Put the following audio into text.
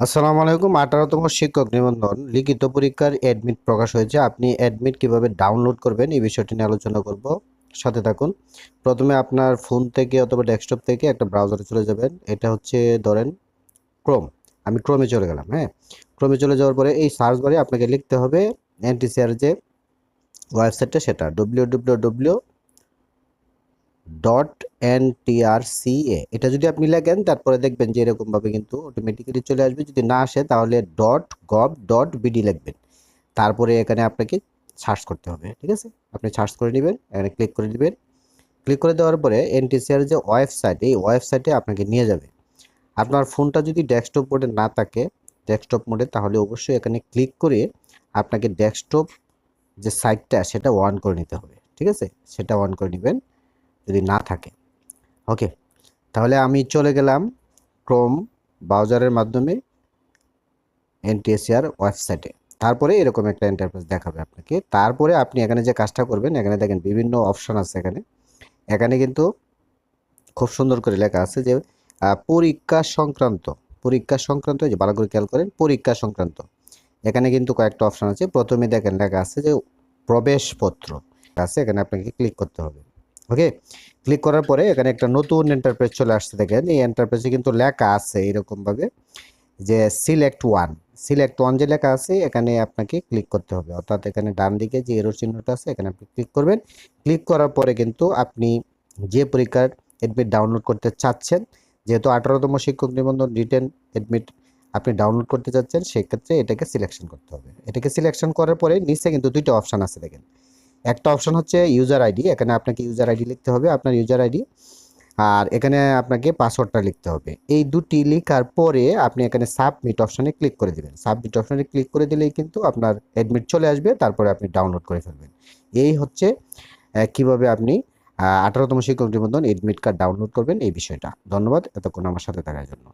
আসসালামু আলাইকুম। 18তম শিক্ষক নিবন্ধন লিখিত পরীক্ষার অ্যাডমিট প্রকাশ হয়েছে। আপনি অ্যাডমিট কিভাবে ডাউনলোড করবেন এই বিষয়টি নিয়ে আলোচনা করব। সাথে থাকুন। প্রথমে আপনার ফোন থেকে অথবা ডেস্কটপ থেকে একটা ব্রাউজারে চলে যাবেন। এটা হচ্ছে ধরেন ক্রোম। আমি ক্রোমে চলে গেলাম। হ্যাঁ, ক্রোমে চলে যাওয়ার পরে এই সার্চ বারে আপনাকে লিখতে হবে এনটিসিআর যে ওয়েবসাইটটা, সেটা www.ntrca। এটা যদি আপনি লেখেন তারপরে দেখবেন যে এরকমভাবে কিন্তু অটোমেটিক্যালি চলে আসবে। যদি না আসে তাহলে .gov.bd লিখবেন। তারপরে এখানে আপনাকে সার্চ করতে হবে। ঠিক আছে, আপনি সার্চ করে নেবেন, এখানে ক্লিক করে দিবেন। ক্লিক করে দেওয়ার পরে এনটিসিআর যে ওয়েবসাইট, এই ওয়েবসাইটে আপনাকে নিয়ে যাবে। আপনার ফোনটা যদি ডেস্কটপ মোডে না থাকে, ডেস্কটপ মোডে, তাহলে অবশ্যই এখানে ক্লিক করে আপনাকে ডেস্কটপ যে সাইটটা সেটা অন করে নিতে হবে। ঠিক আছে, সেটা অন করে নেবেন যদি না থাকে। ওকে, তাহলে আমি চলে গেলাম ক্রোম ব্রাউজারের মাধ্যমে এনটিএসসিআর ওয়েবসাইটে। তারপরে এরকম একটা ইন্টারফেস দেখাবে আপনাকে। তারপরে আপনি এখানে যে কাজটা করবেন, এখানে দেখেন বিভিন্ন অপশন আছে। এখানে এখানে কিন্তু খুব সুন্দর করে লেখা আছে যে পরীক্ষা সংক্রান্ত, পরীক্ষা সংক্রান্ত, যে ভালো করে খেয়াল করেন, পরীক্ষা সংক্রান্ত। এখানে কিন্তু কয়েকটা অপশন আছে। প্রথমে দেখেন লেখা আছে যে প্রবেশপত্র আছে, এখানে আপনাকে ক্লিক করতে হবে। ওকে, ক্লিক করার পরে এখানে একটা নতুন ইন্টারফেস চলে আসছে। দেখেন এই ইন্টারফেসে কিন্তু লেখা আছে এরকমভাবে যে সিলেক্ট ওয়ান যে লেখা আছে, এখানে আপনাকে ক্লিক করতে হবে। অর্থাৎ এখানে ডান দিকে যে এরর চিহ্নটা আছে এখানে আপনি ক্লিক করবেন। ক্লিক করার পরে কিন্তু আপনি যে পরীক্ষার এডমিট ডাউনলোড করতে চাচ্ছেন, যেহেতু 18তম শিক্ষক নিবন্ধন রিটেন এডমিট আপনি ডাউনলোড করতে চাচ্ছেন, সেক্ষেত্রে এটাকে সিলেকশন করতে হবে। এটাকে সিলেকশন করার পরে নিচে কিন্তু দুইটা অপশন আছে। দেখেন, একটা অপশন হচ্ছে ইউজার আইডি, এখানে আপনাকে ইউজার আইডি লিখতে হবে, আপনার ইউজার আইডি। আর এখানে আপনাকে পাসওয়ার্ডটা লিখতে হবে। এই দুটি লেখার পরে আপনি এখানে সাবমিট অপশনে ক্লিক করে দিবেন। সাবমিট অপশনে ক্লিক করে দিলেই কিন্তু আপনার অ্যাডমিট চলে আসবে, তারপরে আপনি ডাউনলোড করে ফেলবেন। এই হচ্ছে কিভাবে আপনি 18তম শিক্ষক নিবন্ধন এডমিট কার্ড ডাউনলোড করবেন এই বিষয়টা। ধন্যবাদ এতক্ষণ আমার সাথে থাকার জন্য।